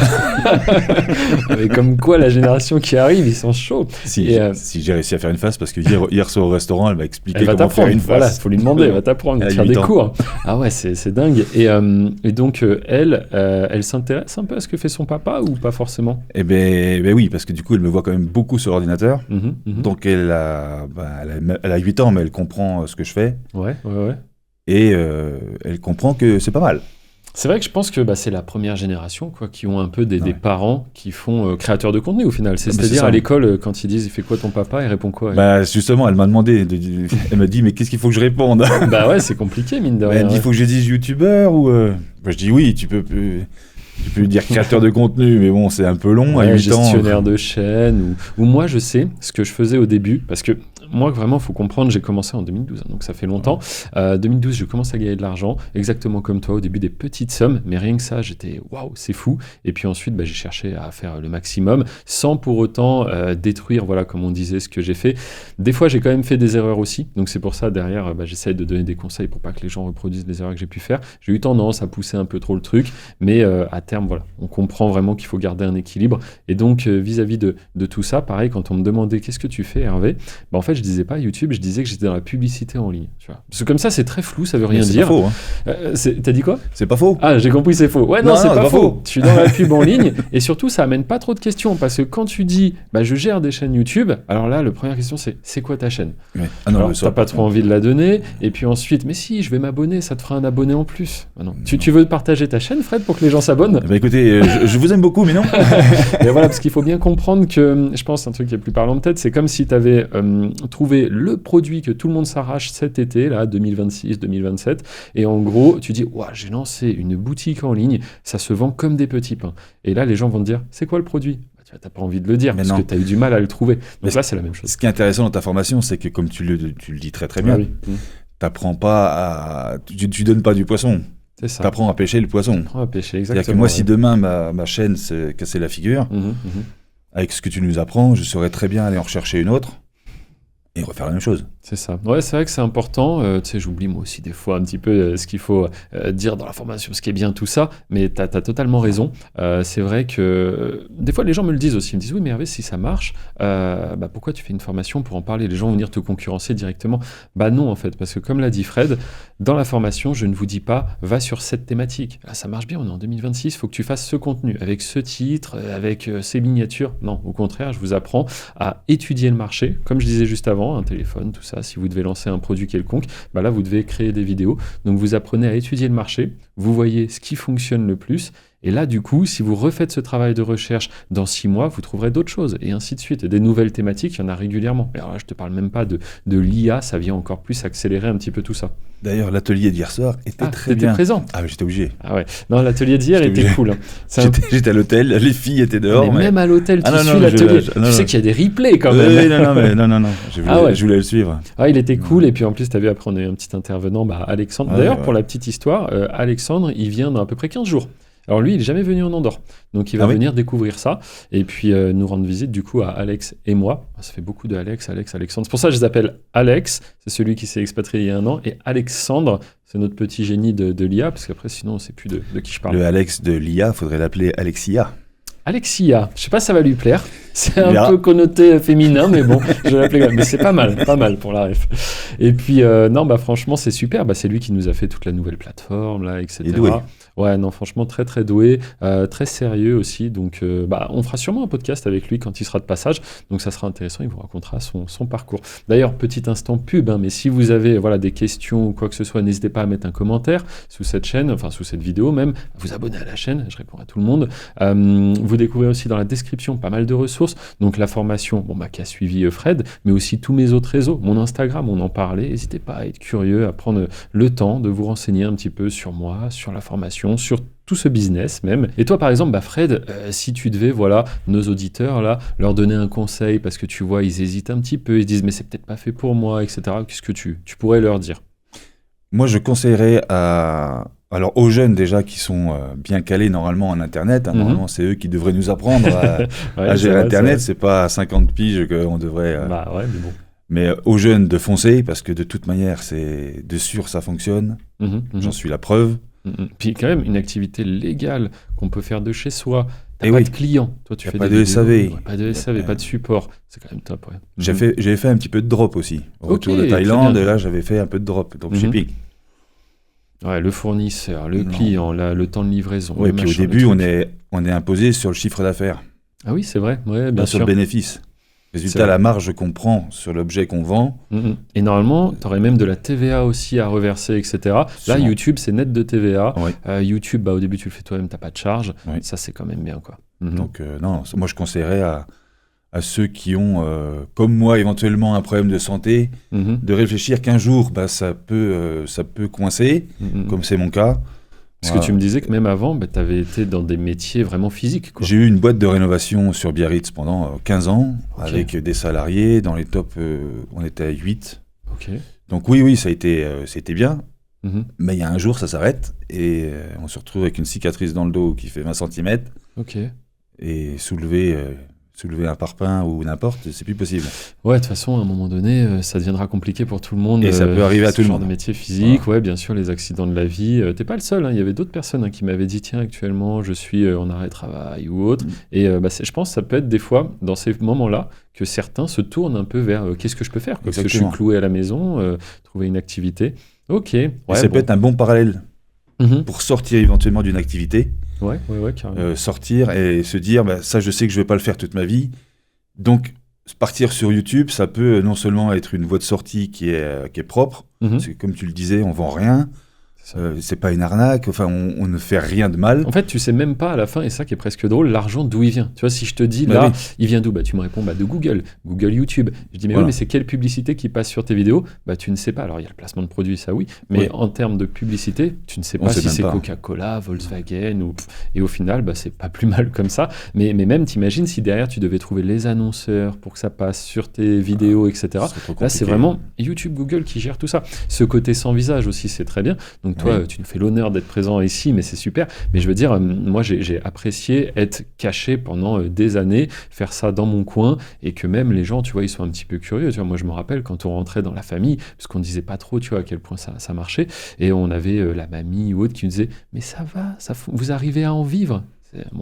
Mais comme quoi, la génération qui arrive, ils sont chauds. Si j'ai réussi à faire une face, parce que hier soir au restaurant, elle m'a expliqué comment faire une face. Voilà, faut lui demander, elle va t'apprendre, faire des cours. Ah ouais, c'est dingue. Et donc, elle s'intéresse un peu à ce que fait son papa ou pas forcément? Eh ben oui, parce que du coup, elle me voit quand même beaucoup sur l'ordinateur. Donc, elle a 8 ans, mais elle comprend ce que je fais. Ouais. Et elle comprend que c'est pas mal. C'est vrai que je pense que c'est la première génération qui ont un peu des parents qui font créateurs de contenu au final. C'est-à-dire à l'école, quand ils disent « il fait quoi ton papa ?» il répond quoi? Justement, elle m'a demandé, elle m'a dit « mais qu'est-ce qu'il faut que je réponde ?» C'est compliqué mine de rien. Elle dit « il faut que je dise youtubeur » ou je dis « oui, tu peux dire créateur de contenu, mais bon, c'est un peu long à 8 ans. » Gestionnaire de chaîne ou moi je sais ce que je faisais au début, parce que moi, vraiment, il faut comprendre, j'ai commencé en 2012, donc ça fait longtemps. 2012, je commence à gagner de l'argent, exactement comme toi, au début des petites sommes, mais rien que ça, j'étais waouh, c'est fou. Et puis ensuite, j'ai cherché à faire le maximum, sans pour autant détruire, comme on disait, ce que j'ai fait. Des fois, j'ai quand même fait des erreurs aussi, donc c'est pour ça, derrière, j'essaie de donner des conseils pour pas que les gens reproduisent les erreurs que j'ai pu faire. J'ai eu tendance à pousser un peu trop le truc, mais à terme, on comprend vraiment qu'il faut garder un équilibre. Et donc, vis-à-vis de tout ça, pareil, quand on me demandait « qu'est-ce que tu fais, Hervé ?» en fait, je disais pas YouTube, je disais que j'étais dans la publicité en ligne. Tu vois. Parce que comme ça, c'est très flou, ça veut rien dire. C'est pas faux. T'as dit quoi? C'est pas faux. Ah, j'ai compris, c'est faux. Ouais, non, c'est pas faux. Je suis dans la pub en ligne et surtout, ça amène pas trop de questions parce que quand tu dis, je gère des chaînes YouTube, alors là, la première question, c'est quoi ta chaîne? Alors, t'as pas trop envie de la donner et puis ensuite, mais si, je vais m'abonner, ça te fera un abonné en plus. Non. Tu veux partager ta chaîne, Fred, pour que les gens s'abonnent? Écoutez, je vous aime beaucoup, mais non. Et voilà, parce qu'il faut bien comprendre que, je pense, un truc qui est plus parlant peut-être, c'est comme si tu avais trouvé le produit que tout le monde s'arrache cet été, là, 2026-2027, et en gros, tu dis, j'ai lancé une boutique en ligne, ça se vend comme des petits pains. Et là, les gens vont te dire, c'est quoi le produit? T'as pas envie de le dire, parce que t'as eu du mal à le trouver. Donc là, c'est la même chose. Ce qui est intéressant dans ta formation, c'est que, comme tu le dis très très bien, t'apprends pas à... Tu donnes pas du poisson. C'est ça. T'apprends à pêcher le poisson. T'apprends à pêcher, exactement. C'est-à-dire que moi, si demain, ma chaîne s'est cassée la figure, avec ce que tu nous apprends, je saurais très bien aller en rechercher une autre et refaire la même chose. C'est ça. Ouais, c'est vrai que c'est important. J'oublie moi aussi des fois un petit peu ce qu'il faut dire dans la formation, ce qui est bien, tout ça. Mais tu as totalement raison. C'est vrai que des fois, les gens me le disent aussi. Ils me disent, oui, mais Hervé, si ça marche, pourquoi tu fais une formation pour en parler? Les gens vont venir te concurrencer directement. Non, en fait, parce que comme l'a dit Fred, dans la formation, je ne vous dis pas, va sur cette thématique. Là, ça marche bien, on est en 2026, il faut que tu fasses ce contenu, avec ce titre, avec ces miniatures. Non, au contraire, je vous apprends à étudier le marché, comme je disais juste avant, un téléphone, tout ça. Si vous devez lancer un produit quelconque, là, vous devez créer des vidéos. Donc, vous apprenez à étudier le marché, vous voyez ce qui fonctionne le plus. Et là, du coup, si vous refaites ce travail de recherche dans 6 mois, vous trouverez d'autres choses, et ainsi de suite. Et des nouvelles thématiques, il y en a régulièrement. Et alors là, je ne te parle même pas de l'IA, ça vient encore plus accélérer un petit peu tout ça. D'ailleurs, l'atelier d'hier soir était très bien. T'étais présent? Ah, mais j'étais obligé. Ah ouais. Non, l'atelier d'hier était cool. J'étais à l'hôtel, les filles étaient dehors. Mais même à l'hôtel, tu suis l'atelier. Tu sais qu'il y a des replays quand même. Non. Je voulais le suivre. Ah, il était cool. Et puis en plus, tu as vu, après, on a eu un petit intervenant, Alexandre. D'ailleurs, pour la petite histoire, Alexandre, il vient dans à peu près 15 jours. Alors lui, il n'est jamais venu en Andorre, donc il va venir découvrir ça, et puis nous rendre visite du coup à Alex et moi. Ça fait beaucoup de Alexandre. C'est pour ça que je les appelle Alex, c'est celui qui s'est expatrié il y a 1 an, et Alexandre, c'est notre petit génie de l'IA, parce qu'après sinon on ne sait plus de qui je parle. Le Alex de l'IA, faudrait l'appeler Alexia. Alexia, je sais pas si ça va lui plaire, c'est un peu connoté féminin, mais bon, je vais l'appeler, mais c'est pas mal pour la ref. Et puis, franchement, c'est super, c'est lui qui nous a fait toute la nouvelle plateforme, là, etc. Et doué. Ouais, non, franchement, très, très doué, très sérieux aussi, donc on fera sûrement un podcast avec lui quand il sera de passage, donc ça sera intéressant, il vous racontera son parcours. D'ailleurs, petit instant pub, mais si vous avez des questions ou quoi que ce soit, n'hésitez pas à mettre un commentaire sous cette chaîne, enfin sous cette vidéo même, à vous abonner à la chaîne, je réponds à tout le monde. Vous découvrez aussi dans la description pas mal de ressources, donc la formation qui a suivi Fred, mais aussi tous mes autres réseaux, mon Instagram, on en parlait, n'hésitez pas à être curieux, à prendre le temps de vous renseigner un petit peu sur moi, sur la formation, sur tout ce business même. Et toi par exemple, Fred, si tu devais, nos auditeurs là, leur donner un conseil, parce que tu vois, ils hésitent un petit peu, ils se disent mais c'est peut-être pas fait pour moi, etc. Qu'est-ce que tu pourrais leur dire? Moi je conseillerais alors aux jeunes déjà qui sont bien calés normalement en Internet, normalement c'est eux qui devraient nous apprendre à gérer Internet, c'est pas à 50 piges qu'on devrait... mais bon. Mais aux jeunes de foncer, parce que de toute manière c'est de sûr ça fonctionne, j'en suis la preuve. Puis quand même une activité légale qu'on peut faire de chez soi, t'as pas de clients, toi tu fais pas de SAV. Pas de SAV, pas de support, c'est quand même top. Ouais. J'avais fait un petit peu de drop aussi, au retour de Thaïlande, et là j'avais fait un peu de drop, donc shipping. Ouais, le fournisseur, le client, le temps de livraison. Oui, puis au début, on est imposé sur le chiffre d'affaires. Ah oui, c'est vrai, bien sûr. Sur le bénéfice. Résultat, la marge qu'on prend sur l'objet qu'on vend. Et normalement, tu aurais même de la TVA aussi à reverser, etc. Là, YouTube, c'est net de TVA. Oui. YouTube, au début, tu le fais toi-même, tu n'as pas de charge. Oui. Ça, c'est quand même bien, quoi. Donc, non, moi, je conseillerais à ceux qui ont, comme moi, éventuellement un problème de santé, de réfléchir qu'un jour, ça peut coincer, comme c'est mon cas. Parce que tu me disais que même avant, tu avais été dans des métiers vraiment physiques, quoi. J'ai eu une boîte de rénovation sur Biarritz pendant 15 ans, avec des salariés. Dans les tops, on était à 8. Donc oui, ça a été bien. Mais il y a un jour, ça s'arrête et on se retrouve avec une cicatrice dans le dos qui fait 20 cm. Et soulever un parpaing ou n'importe, c'est plus possible. Ouais, de toute façon, à un moment donné, ça deviendra compliqué pour tout le monde. Et ça peut arriver à tout le monde. Ce genre de métier physique, bien sûr, les accidents de la vie. T'es pas le seul, il y avait d'autres personnes qui m'avaient dit, tiens, actuellement, je suis en arrêt de travail ou autre. Et je pense que ça peut être des fois, dans ces moments-là, que certains se tournent un peu vers qu'est-ce que je peux faire, parce que je suis cloué à la maison, trouver une activité. Ok. Ça peut être un bon parallèle pour sortir éventuellement d'une activité. Ouais, carrément. Sortir et se dire, ça, je sais que je ne vais pas le faire toute ma vie. Donc, partir sur YouTube, ça peut non seulement être une voie de sortie qui est propre, parce que comme tu le disais, on ne vend rien. C'est pas une arnaque, enfin on ne fait rien de mal. En fait, tu sais même pas à la fin, et ça qui est presque drôle, l'argent d'où il vient. Tu vois, si je te dis il vient d'où ? Tu me réponds de Google YouTube. Je dis mais c'est quelle publicité qui passe sur tes vidéos ? Tu ne sais pas. Alors il y a le placement de produits, ça oui, mais en termes de publicité, tu ne sais pas si c'est Coca-Cola, Volkswagen et au final, c'est pas plus mal comme ça. Mais même t'imagines si derrière tu devais trouver les annonceurs pour que ça passe sur tes vidéos, etc. Là, c'est vraiment YouTube, Google qui gère tout ça. Ce côté sans visage aussi, c'est très bien. Donc toi, tu nous fais l'honneur d'être présent ici, mais c'est super. Mais je veux dire, moi, j'ai apprécié être caché pendant des années, faire ça dans mon coin, et que même les gens, tu vois, ils sont un petit peu curieux. Tu vois, moi, je me rappelle quand on rentrait dans la famille, parce qu'on disait pas trop, tu vois, à quel point ça marchait, et on avait la mamie ou autre qui nous disait, mais ça va, vous arrivez à en vivre.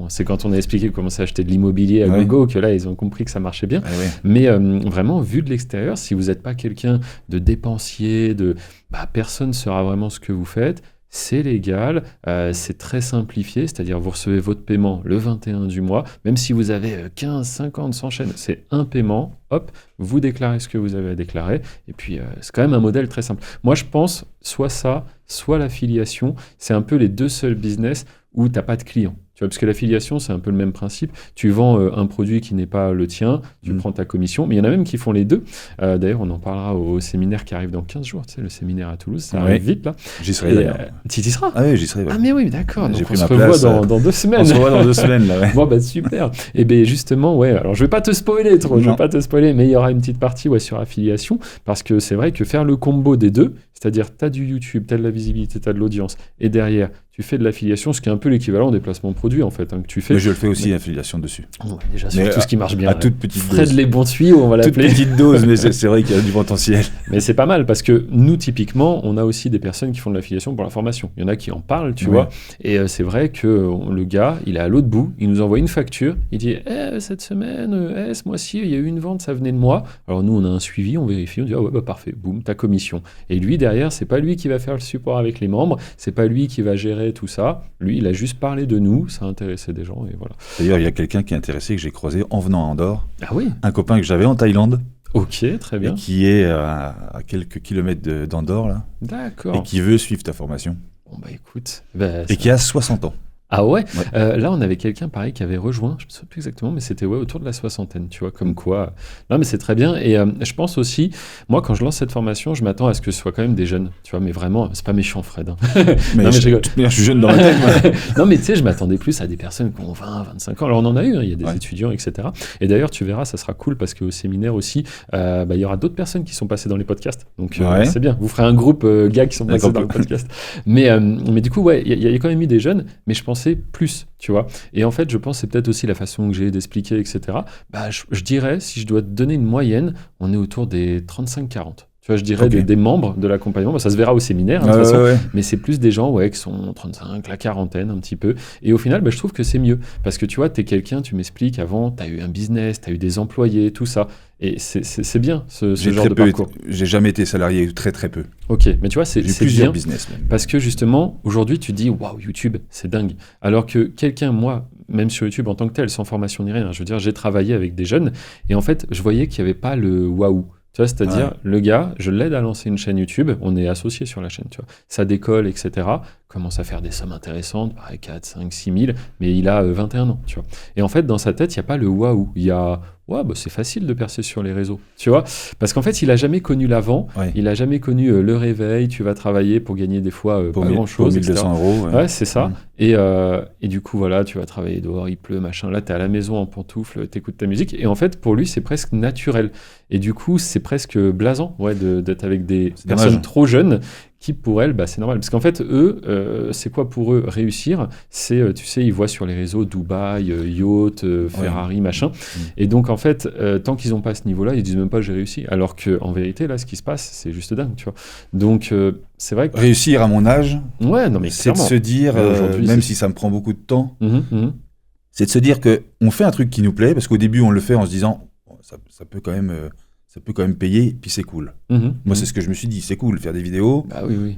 C'est quand on a expliqué comment ça acheter de l'immobilier à gogo que là, ils ont compris que ça marchait bien. Mais vraiment, vu de l'extérieur, si vous n'êtes pas quelqu'un de dépensier, personne ne saura vraiment ce que vous faites. C'est légal, c'est très simplifié, c'est-à-dire vous recevez votre paiement le 21 du mois, même si vous avez 15, 50, 100 chaînes, c'est un paiement, hop, vous déclarez ce que vous avez à déclarer, et puis c'est quand même un modèle très simple. Moi, je pense, soit ça, soit l'affiliation, c'est un peu les deux seuls business où tu n'as pas de clients. Tu vois, parce que l'affiliation, c'est un peu le même principe. Tu vends un produit qui n'est pas le tien, tu prends ta commission, mais il y en a même qui font les deux. D'ailleurs, on en parlera au séminaire qui arrive dans 15 jours, tu sais, le séminaire à Toulouse, ça arrive vite là. J'y serai d'ailleurs. Tu y seras ? Ah oui, j'y serai. Ah mais oui, d'accord. J'ai donc pris on ma se revoit place, dans 2 semaines. On se revoit dans 2 semaines là, Bon, super. Et bien justement, alors je vais pas te spoiler trop, mais il y aura une petite partie sur affiliation, parce que c'est vrai que faire le combo des deux, c'est-à-dire tu as du YouTube, tu as de la visibilité, tu as de l'audience, et derrière, tu tu fais de l'affiliation, ce qui est un peu l'équivalent des placements produits en fait, que tu fais. Mais je le fais aussi, affiliation dessus. Déjà, sur tout ce qui marche bien. À toute petite dose. Fred les bons tuyaux, on va l'appeler. Toute petite dose, mais c'est vrai qu'il y a du potentiel. Mais c'est pas mal parce que nous, typiquement, on a aussi des personnes qui font de l'affiliation pour la formation. Il y en a qui en parlent, tu vois. Et c'est vrai que le gars, il est à l'autre bout, il nous envoie une facture, il dit cette semaine, ce mois-ci, il y a eu une vente, ça venait de moi. Alors nous, on a un suivi, on vérifie, on dit parfait, boum, ta commission. Et lui, derrière, c'est pas lui qui va faire le support avec les membres, c'est pas lui qui va gérer tout ça. Lui, il a juste parlé de nous, ça a intéressé des gens et voilà. D'ailleurs, il y a quelqu'un qui est intéressé que j'ai croisé en venant à Andorre. Ah oui. Un copain que j'avais en Thaïlande. Ok, très bien. Et qui est à quelques kilomètres d'Andorre là. D'accord. Et qui veut suivre ta formation. Bon bah écoute. Et qui a 60 ans. Ah ouais, là on avait quelqu'un pareil qui avait rejoint, je ne sais plus exactement, mais c'était autour de la soixantaine, tu vois, comme quoi. Non mais c'est très bien, et je pense aussi, moi quand je lance cette formation, je m'attends à ce que ce soit quand même des jeunes, tu vois, mais vraiment, c'est pas méchant Fred. Hein. Mais je suis jeune dans la tête, moi. Non mais tu sais, je m'attendais plus à des personnes qui ont 20, 25 ans, alors on en a eu, hein, il y a des étudiants, etc. Et d'ailleurs tu verras, ça sera cool parce qu'au séminaire aussi, il y aura d'autres personnes qui sont passées dans les podcasts, donc c'est bien, vous ferez un groupe gars qui sont passés dans le podcast. Mais du coup, il y a quand même eu des jeunes, mais je pense plus, tu vois. Et en fait, je pense que c'est peut-être aussi la façon que j'ai d'expliquer, etc. Je dirais, si je dois te donner une moyenne, on est autour des 35-40. Tu vois, je dirais des membres de l'accompagnement. Ça se verra au séminaire, de toute façon. Mais c'est plus des gens qui sont 35, la quarantaine, un petit peu. Et au final, je trouve que c'est mieux. Parce que tu vois, t'es quelqu'un, tu m'expliques, avant, t'as eu un business, t'as eu des employés, tout ça. Et c'est bien, ce genre de parcours. J'ai jamais été salarié, très très peu. Ok, mais tu vois, c'est plusieurs bien. Business même. Parce que justement, aujourd'hui, tu dis, waouh, YouTube, c'est dingue. Alors que quelqu'un, moi, même sur YouTube en tant que tel, sans formation ni rien, je veux dire, j'ai travaillé avec des jeunes. Et en fait, je voyais qu'il n'y avait pas le waouh. Tu vois, c'est-à-dire, le gars, je l'aide à lancer une chaîne YouTube, on est associé sur la chaîne, tu vois. Ça décolle, etc. Commence à faire des sommes intéressantes, 4, 5, 6 000, mais il a 21 ans, tu vois. Et en fait, dans sa tête, il n'y a pas le waouh. Il y a, c'est facile de percer sur les réseaux, tu vois. Parce qu'en fait, il n'a jamais connu l'avant, il n'a jamais connu le réveil, tu vas travailler pour gagner des fois pas grand-chose, etc. 1200 €. Ouais, c'est ça. Et du coup, voilà, tu vas travailler dehors, il pleut, machin. Là, tu es à la maison en pantoufles, tu écoutes ta musique. Et en fait, pour lui, c'est presque naturel. Et du coup, c'est presque blasant d'être avec des personnes trop jeunes qui, pour elles, c'est normal. Parce qu'en fait, eux, c'est quoi pour eux réussir ? C'est, tu sais, ils voient sur les réseaux Dubaï, yacht, Ferrari, machin. Et donc, en fait, tant qu'ils n'ont pas ce niveau-là, ils disent même pas j'ai réussi. Alors qu'en vérité, là, ce qui se passe, c'est juste dingue, tu vois. Donc, c'est vrai que... Réussir à mon âge, c'est de se dire, même si ça me prend beaucoup de temps, c'est de se dire qu'on fait un truc qui nous plaît, parce qu'au début, on le fait en se disant, ça peut quand même payer, puis c'est cool. Moi, c'est ce que je me suis dit, c'est cool, faire des vidéos,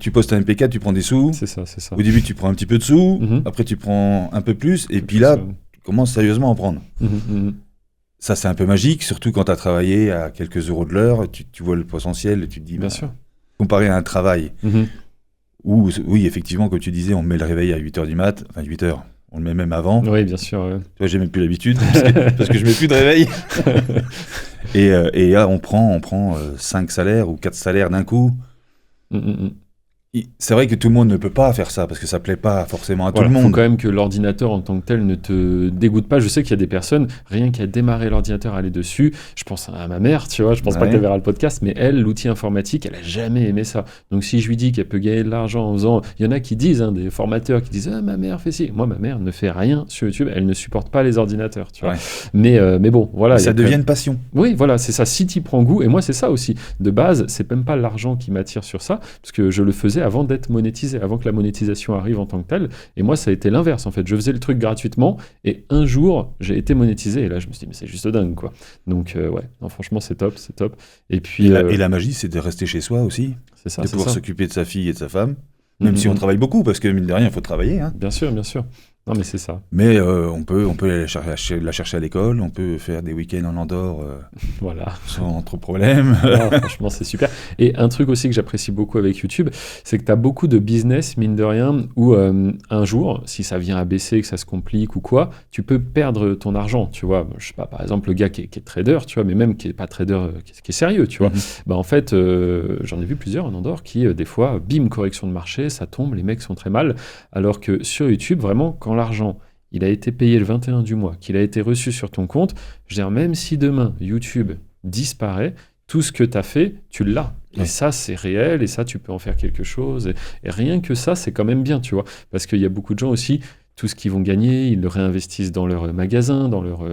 tu postes un MP4, tu prends des sous. C'est ça. Au début, tu prends un petit peu de sous, après tu prends un peu plus, et puis là, tu commences sérieusement à en prendre. Ça, c'est un peu magique, surtout quand tu as travaillé à quelques euros de l'heure, tu vois le potentiel, et tu te dis, bien sûr. Comparé à un travail où, oui, effectivement, comme tu disais, on met le réveil à 8h du mat, enfin 8h, on le met même avant. Oui, bien sûr. Ouais. Toi, j'ai même plus l'habitude, parce que je mets plus de réveil. Et là, on prend 5 salaires ou 4 salaires d'un coup. C'est vrai que tout le monde ne peut pas faire ça, parce que ça plaît pas forcément à tout le monde. Il faut quand même que l'ordinateur en tant que tel ne te dégoûte pas. Je sais qu'il y a des personnes, rien qu'à démarrer l'ordinateur, aller dessus, je pense à ma mère, tu vois, je pense pas qu'elle verra le podcast, mais elle, l'outil informatique, elle a jamais aimé ça. Donc si je lui dis qu'elle peut gagner de l'argent en faisant... Il y en a qui disent, des formateurs qui disent « Ah, ma mère fait ci ». Moi, ma mère ne fait rien sur YouTube, elle ne supporte pas les ordinateurs, tu vois. Mais bon, voilà. Ça devient une passion. Oui, voilà, c'est ça. Si tu y prends goût, et moi, c'est ça aussi. De base, c'est même pas l'argent qui m'attire sur ça, parce que je le faisais avant d'être monétisé, avant que la monétisation arrive en tant que telle. Et moi, ça a été l'inverse, en fait. Je faisais le truc gratuitement, et un jour, j'ai été monétisé, et là, je me suis dit, mais c'est juste dingue, quoi. Donc, franchement, c'est top. Et puis... Et la magie, c'est de rester chez soi aussi. C'est ça, de pouvoir s'occuper de sa fille et de sa femme, même si on travaille beaucoup, parce que, mine de rien, il faut travailler. Hein. Bien sûr. Non, mais c'est ça. Mais on peut la chercher à l'école, on peut faire des week-ends en Andorre sans trop de problème. Non, franchement, c'est super. Et un truc aussi que j'apprécie beaucoup avec YouTube, c'est que tu as beaucoup de business, mine de rien, où un jour, si ça vient à baisser, que ça se complique ou quoi, tu peux perdre ton argent, tu vois. Je sais pas, par exemple, le gars qui est trader, tu vois, mais même qui est pas trader, qui est sérieux, tu vois. En fait, j'en ai vu plusieurs en Andorre qui, des fois, bim, correction de marché, ça tombe, les mecs sont très mal. Alors que sur YouTube, vraiment, quand l'argent, il a été payé le 21 du mois, qu'il a été reçu sur ton compte, je veux dire, même si demain, YouTube disparaît, tout ce que tu as fait, tu l'as. Et ça, c'est réel, et ça, tu peux en faire quelque chose. Et rien que ça, c'est quand même bien, tu vois. Parce qu'il y a beaucoup de gens aussi, tout ce qu'ils vont gagner, ils le réinvestissent dans leur magasin, dans leur,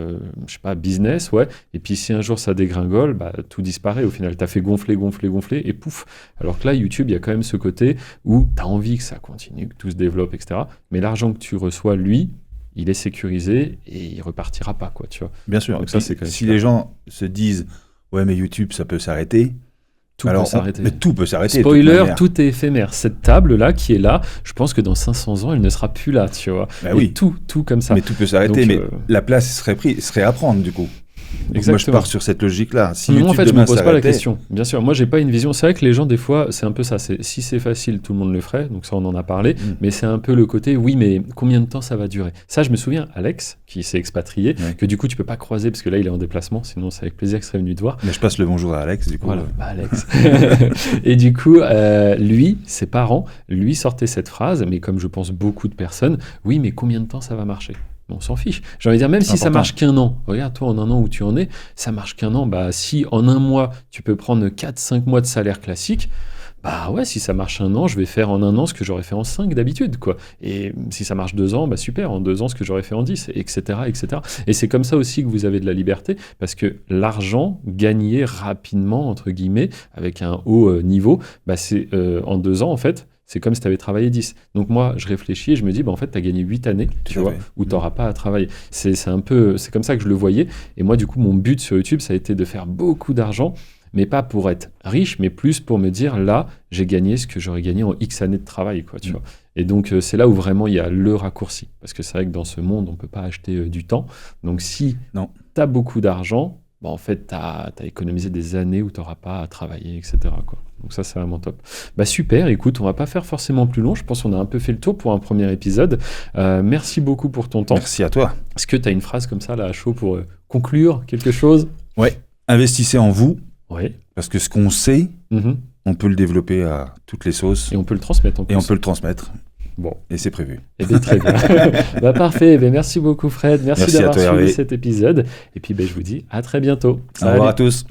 business, ouais. Et puis, si un jour ça dégringole, tout disparaît. Au final, tu as fait gonfler, et pouf. Alors que là, YouTube, il y a quand même ce côté où tu as envie que ça continue, que tout se développe, etc. Mais l'argent que tu reçois, lui, il est sécurisé et il repartira pas, quoi, tu vois. Bien sûr. Donc ça, c'est quand même si les gens se disent, ouais, mais YouTube, ça peut s'arrêter. Tout peut s'arrêter. Mais tout peut s'arrêter. Spoiler, tout est éphémère. Cette table-là qui est là, je pense que dans 500 ans, elle ne sera plus là, tu vois. Oui. Tout comme ça. Mais tout peut s'arrêter, mais la place serait à prendre, du coup. Donc moi, je pars sur cette logique-là. Si moi, en fait, je ne me pose pas la question. Bien sûr, moi, j'ai pas une vision. C'est vrai que les gens, des fois, c'est un peu ça. Si c'est facile, tout le monde le ferait. Donc ça, on en a parlé. Mais c'est un peu le côté, oui, mais combien de temps ça va durer ? Ça, je me souviens, Alex, qui s'est expatrié, que du coup, tu peux pas croiser parce que là, il est en déplacement. Sinon, c'est avec plaisir qu'il serait venu te voir. Mais je passe le bonjour à Alex, du coup. Voilà, Alex. Et du coup, lui, ses parents, lui sortaient cette phrase, mais comme je pense beaucoup de personnes, oui, mais combien de temps ça va marcher ? On s'en fiche. J'ai envie de dire, même si ça marche qu'un an, regarde toi en un an où tu en es, ça marche qu'un an, si en un mois, tu peux prendre 4-5 mois de salaire classique, ouais, si ça marche un an, je vais faire en un an ce que j'aurais fait en 5 d'habitude, quoi. Et si ça marche 2 ans, super, en 2 ans ce que j'aurais fait en 10, etc., etc. Et c'est comme ça aussi que vous avez de la liberté, parce que l'argent gagné rapidement, entre guillemets, avec un haut niveau, c'est en 2 ans, en fait, c'est comme si tu avais travaillé 10. Donc moi, je réfléchis et je me dis, en fait, tu as gagné 8 années, tu vois, où tu n'auras pas à travailler. C'est comme ça que je le voyais. Et moi, du coup, mon but sur YouTube, ça a été de faire beaucoup d'argent, mais pas pour être riche, mais plus pour me dire, là, j'ai gagné ce que j'aurais gagné en X années de travail, quoi, tu vois. Et donc, c'est là où vraiment il y a le raccourci. Parce que c'est vrai que dans ce monde, on ne peut pas acheter du temps. Donc, si tu as beaucoup d'argent, en fait, tu as économisé des années où tu n'auras pas à travailler, etc., quoi. Donc ça, c'est vraiment top. Super, écoute, on va pas faire forcément plus long. Je pense qu'on a un peu fait le tour pour un premier épisode. Merci beaucoup pour ton temps. Merci à toi. Est-ce que tu as une phrase comme ça, là, à chaud, pour conclure quelque chose ? Ouais. Investissez en vous. Oui. Parce que ce qu'on sait, on peut le développer à toutes les sauces. Et on peut le transmettre en plus. Et on peut le transmettre. Bon. Et c'est prévu. Eh bien, très bien. Parfait. Merci beaucoup, Fred. Merci d'avoir suivi cet épisode. Et puis, je vous dis à très bientôt. Au revoir à tous.